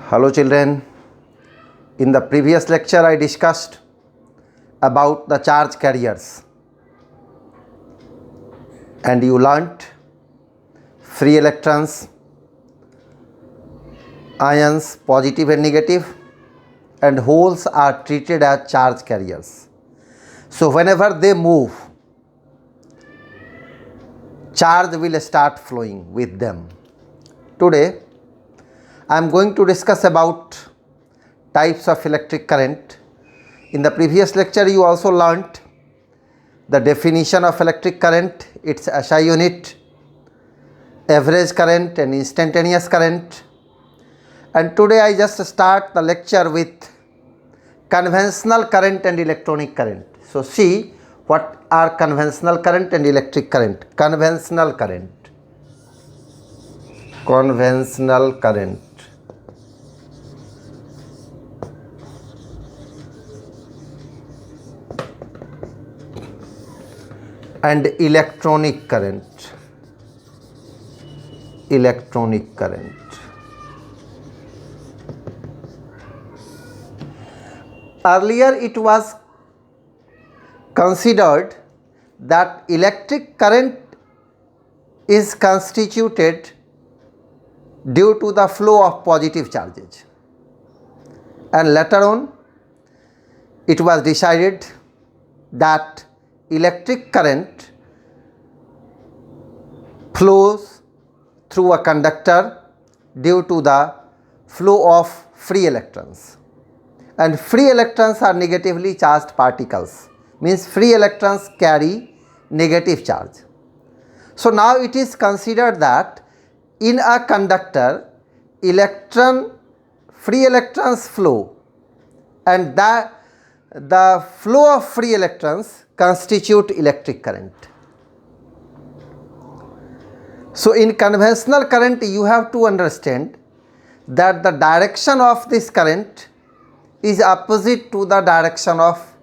Hello children, in the previous lecture I discussed about the charge carriers and you learnt free electrons, ions positive and negative, and holes are treated as charge carriers. So whenever they move, charge will start flowing with them. Today I am going to discuss about types of electric current. In the previous lecture you also learnt the definition of electric current, its SI unit, average current and instantaneous current. And today I just start the lecture with conventional current and electronic current. So see what are conventional current and electric current. Conventional current and electronic current. Earlier it was considered that electric current is constituted due to the flow of positive charges, and later on it was decided that electric current flows through a conductor due to the flow of free electrons, and free electrons are negatively charged particles, means free electrons carry negative charge. So now it is considered that in a conductor free electrons flow, and the flow of free electrons constitute electric current. So in conventional current you have to understand that the direction of this current is opposite to the direction of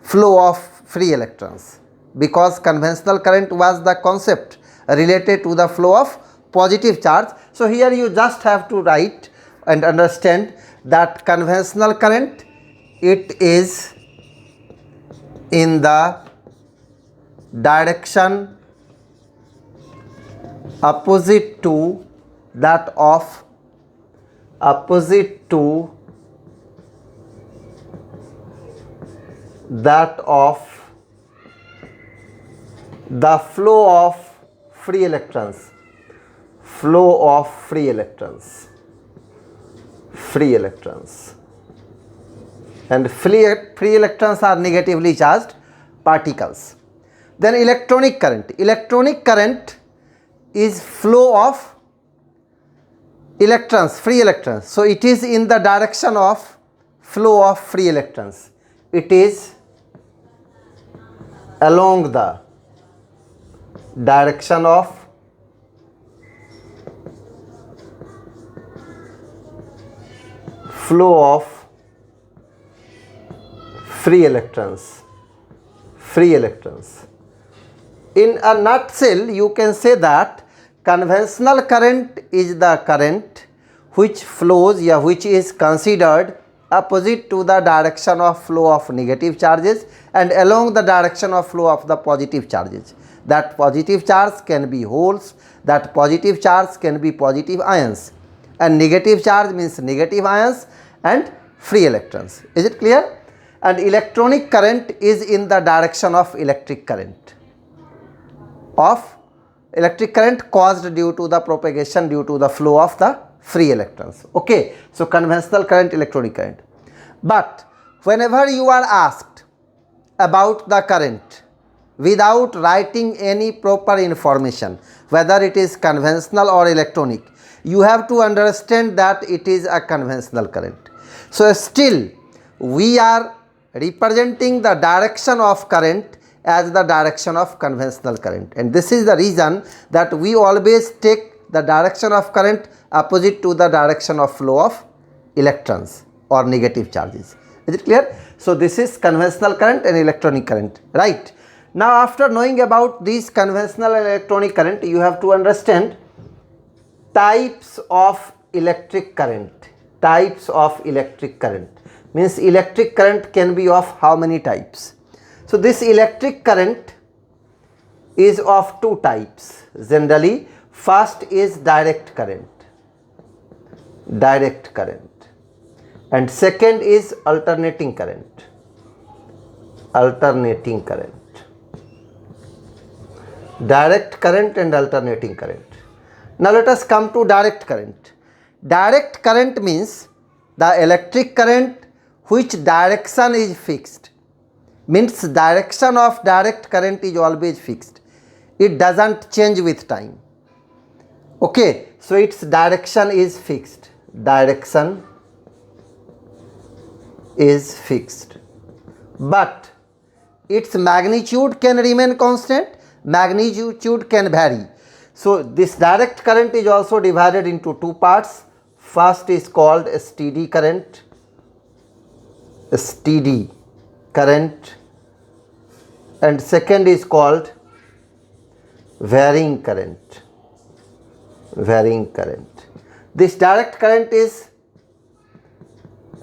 flow of free electrons, because conventional current was the concept related to the flow of positive charge. So here you just have to write and understand that conventional current, it is in the direction opposite to that of the flow of free electrons. And free electrons are negatively charged particles. Then electronic current is flow of electrons, free electrons. So it is in the direction of flow of free electrons. It is along the direction of flow of free electrons. In a nutshell, you can say that conventional current is the current which flows, which is considered opposite to the direction of flow of negative charges and along the direction of flow of the positive charges. That positive charge can be holes, that positive charge can be positive ions, and negative charge means negative ions and free electrons. Is it clear? And electronic current is in the direction of electric current caused due to the propagation due to the flow of the free electrons. Okay, so conventional current, electronic current. But whenever you are asked about the current without writing any proper information, whether it is conventional or electronic, you have to understand that it is a conventional current. So still we are representing the direction of current as the direction of conventional current, and this is the reason that we always take the direction of current opposite to the direction of flow of electrons or negative charges. Is it clear? So this is conventional current and electronic current, right? Now after knowing about these conventional and electronic current, you have to understand types of electric current. types of electric current. Means electric current can be of how many types? So this electric current is of two types generally. First is direct current, and second is alternating current. Direct current and alternating current. Now let us come to direct current. Direct current means the electric current which direction is fixed. Means direction of direct current is always fixed. It doesn't change with time. Okay, so its direction is fixed. But its magnitude can remain constant, magnitude can vary. So this direct current is also divided into two parts. First is called steady current, and second is called varying current. This direct current is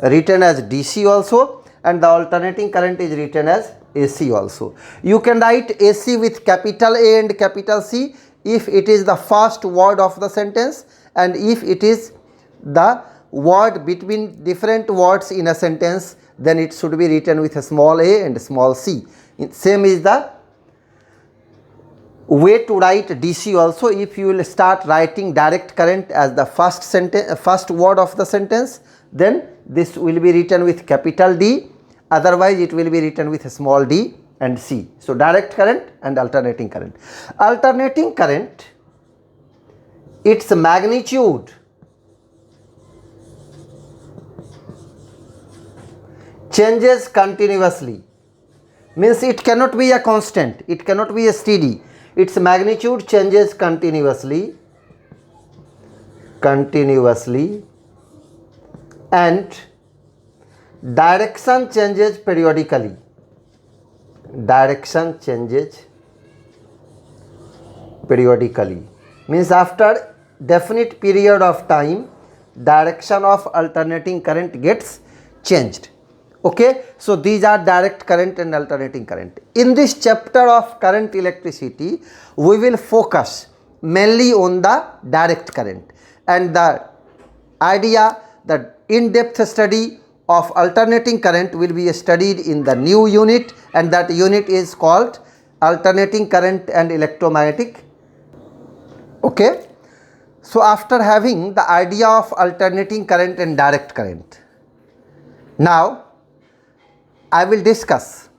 written as DC also, and the alternating current is written as AC also. You can write AC with capital A and capital C if it is the first word of the sentence, and if it is the word between different words in a sentence, then it should be written with a small a and small c. Same is the way to write DC also. If you will start writing direct current as the first word of the sentence, then this will be written with capital D, otherwise it will be written with a small d and c. So direct current and alternating current. Alternating current, its magnitude changes continuously. Means it cannot be a constant, it cannot be a steady. Its magnitude changes continuously, and direction changes periodically. Means after definite period of time, direction of alternating current gets changed. Okay, so these are direct current and alternating current. In this chapter of current electricity, we will focus mainly on the direct current, and the idea, the in-depth study of alternating current will be studied in the new unit, and that unit is called alternating current and electromagnetic. Okay, so after having the idea of alternating current and direct current, now I will discuss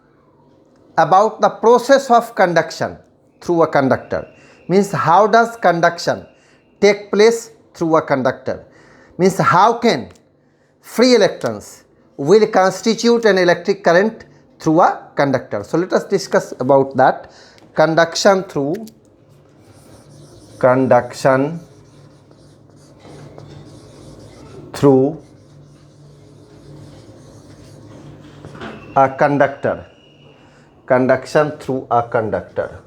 about the process of conduction through a conductor. Means how does conduction take place through a conductor? Means how can free electrons will constitute an electric current through a conductor. So let us discuss about that. Conduction through a conductor. Conduction through a conductor.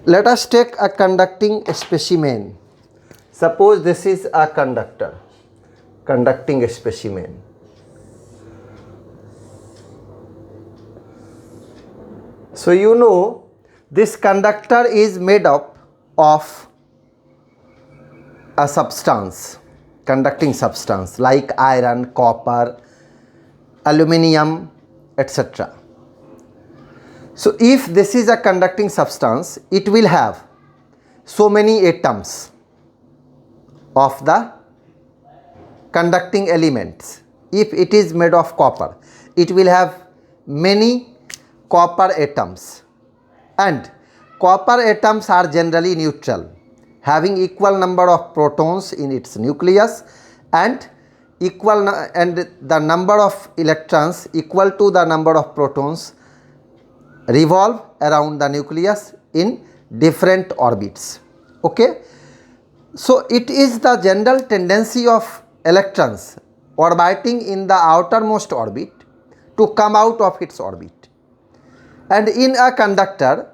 Let us take a conducting specimen. Suppose this is a conducting specimen. So you know this conductor is made up of a substance, conducting substance like iron, copper, aluminium, etc. So if this is a conducting substance, it will have so many atoms of the conducting elements. If it is made of copper, it will have many copper atoms, and copper atoms are generally neutral, having equal number of protons in its nucleus, and the number of electrons equal to the number of protons revolve around the nucleus in different orbits. Okay, so it is the general tendency of electrons orbiting in the outermost orbit to come out of its orbit, and in a conductor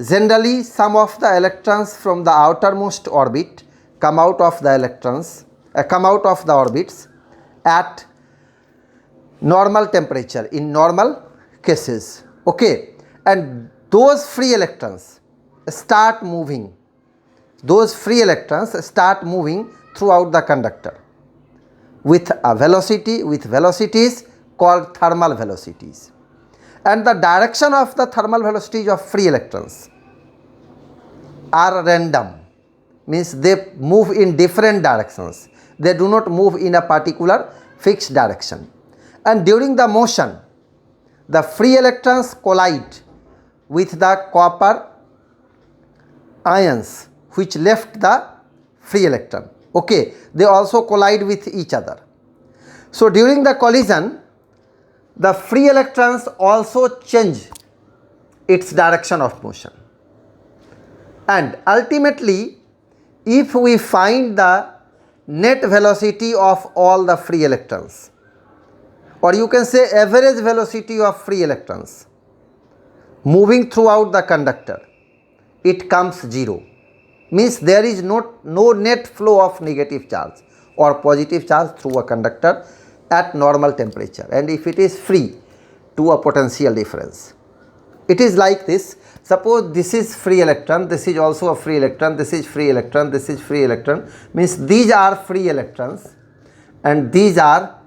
Generally, some of the electrons from the outermost orbit come out of the orbits at normal temperature in normal cases. Okay, and those free electrons start moving. Those free electrons start moving throughout the conductor with velocities called thermal velocities. And the direction of the thermal velocities of free electrons are random, means they move in different directions. They do not move in a particular fixed direction. And during the motion, the free electrons collide with the copper ions which left the free electron. Okay, they also collide with each other. So during the collision, the free electrons also change its direction of motion. And ultimately, if we find the net velocity of all the free electrons, or you can say average velocity of free electrons moving throughout the conductor, it comes 0. Means there is no net flow of negative charge or positive charge through a conductor at normal temperature, and if it is free to a potential difference. It is like this. Suppose this is free electron, this is also a free electron, this is free electron, this is free electron, means these are free electrons and these are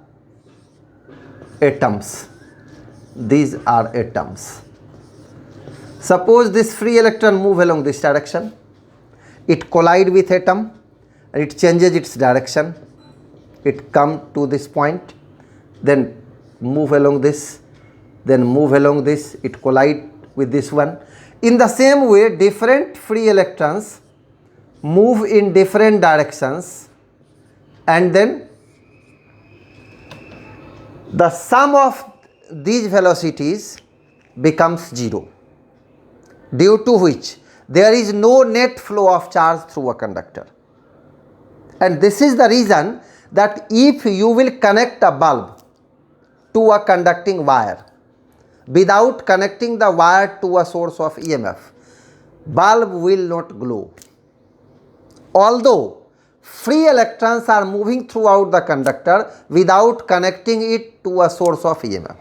atoms. These are atoms. Suppose this free electron move along this direction, it collide with atom and it changes its direction, it come to this point, then move along this, then move along this, it collide with this one. In the same way, different free electrons move in different directions, and then the sum of these velocities becomes 0, due to which there is no net flow of charge through a conductor. And this is the reason that if you will connect a bulb to a conducting wire without connecting the wire to a source of EMF, bulb will not glow. Although free electrons are moving throughout the conductor without connecting it to a source of EMF.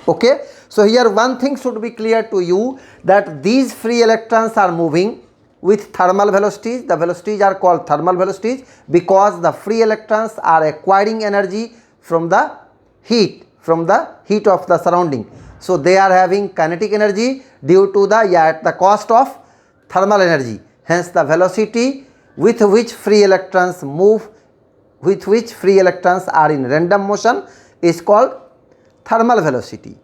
Okay, so here one thing should be clear to you, that these free electrons are moving with thermal velocities. The velocities are called thermal velocities because the free electrons are acquiring energy from the heat of the surrounding. So they are having kinetic energy due to at the cost of thermal energy. Hence the velocity with which free electrons move, with which free electrons are in random motion, is called thermal velocity.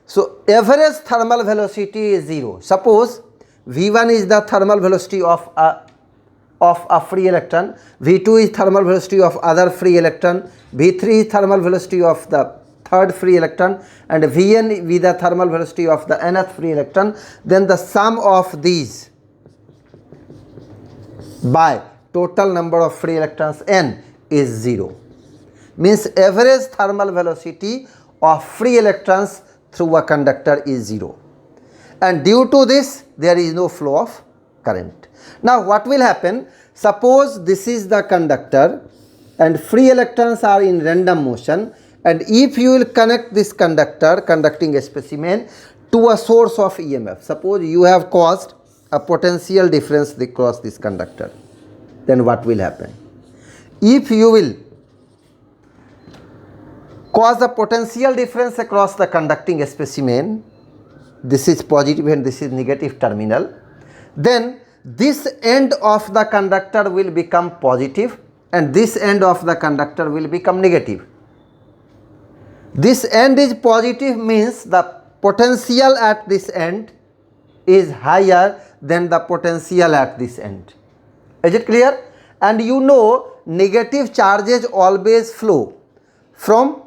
So average thermal velocity is 0. Suppose V1 is the thermal velocity of a free electron, V2 is thermal velocity of other free electron, V3 is thermal velocity of the third free electron, and Vn with the thermal velocity of the nth free electron. Then the sum of these by total number of free electrons n is 0. Means average thermal velocity of free electrons through a conductor is 0. And due to this, there is no flow of current. Now what will happen? Suppose this is the conductor and free electrons are in random motion, and if you will connect this conducting specimen to a source of EMF, suppose you have caused a potential difference across this conductor, then what will happen? If you will cause a potential difference across the conducting specimen, this is positive and this is negative terminal, then this end of the conductor will become positive and this end of the conductor will become negative. This end is positive means the potential at this end is higher than the potential at this end. Is it clear? And you know, negative charges always flow from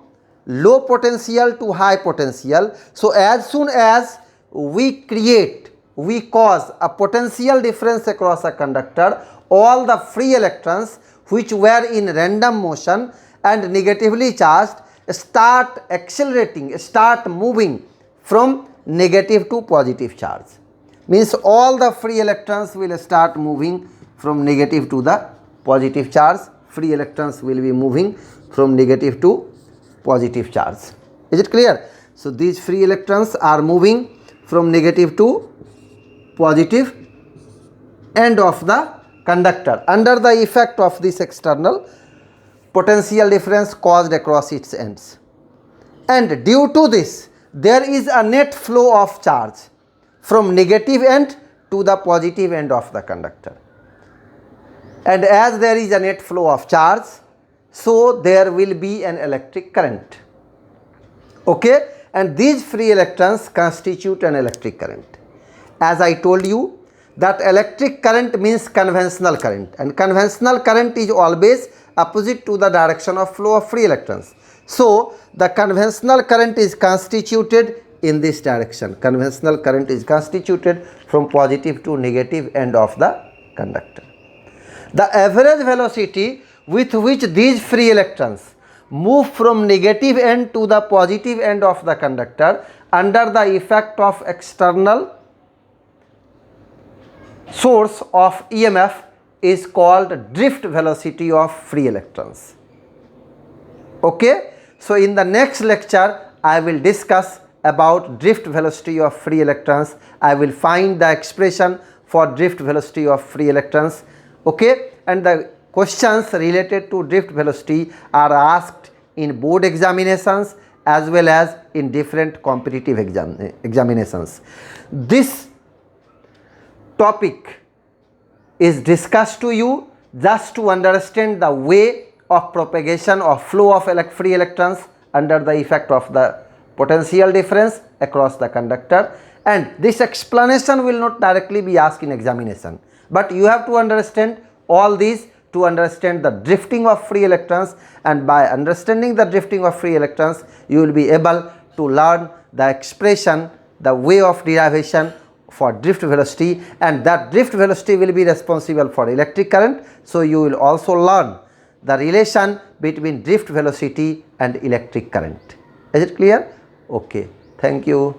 low potential to high potential. So as soon as we cause a potential difference across a conductor, all the free electrons which were in random motion and negatively charged start accelerating, start moving from negative to positive charge. means all the free electrons will start moving from negative to the positive charge. Free electrons will be moving from negative to positive charge. Is it clear? So these free electrons are moving from negative to positive end of the conductor under the effect of this external potential difference caused across its ends. And due to this, there is a net flow of charge from negative end to the positive end of the conductor. And as there is a net flow of charge, so there will be an electric current. Okay? And these free electrons constitute an electric current. As I told you, that electric current means conventional current, and conventional current is always opposite to the direction of flow of free electrons. So the conventional current is constituted in this direction. Conventional current is constituted from positive to negative end of the conductor. The average velocity with which these free electrons move from negative end to the positive end of the conductor under the effect of external source of EMF is called drift velocity of free electrons. Okay? So in the next lecture, I will discuss about drift velocity of free electrons. I will find the expression for drift velocity of free electrons. Okay? And the questions related to drift velocity are asked in board examinations as well as in different competitive examinations. This topic is discussed to you just to understand the way of propagation or flow of free electrons under the effect of the potential difference across the conductor, and this explanation will not directly be asked in examination, but you have to understand all these to understand the drifting of free electrons, and by understanding the drifting of free electrons you will be able to learn the expression, the way of derivation for drift velocity, and that drift velocity will be responsible for electric current. So you will also learn the relation between drift velocity and electric current. Is it clear? Okay, thank you.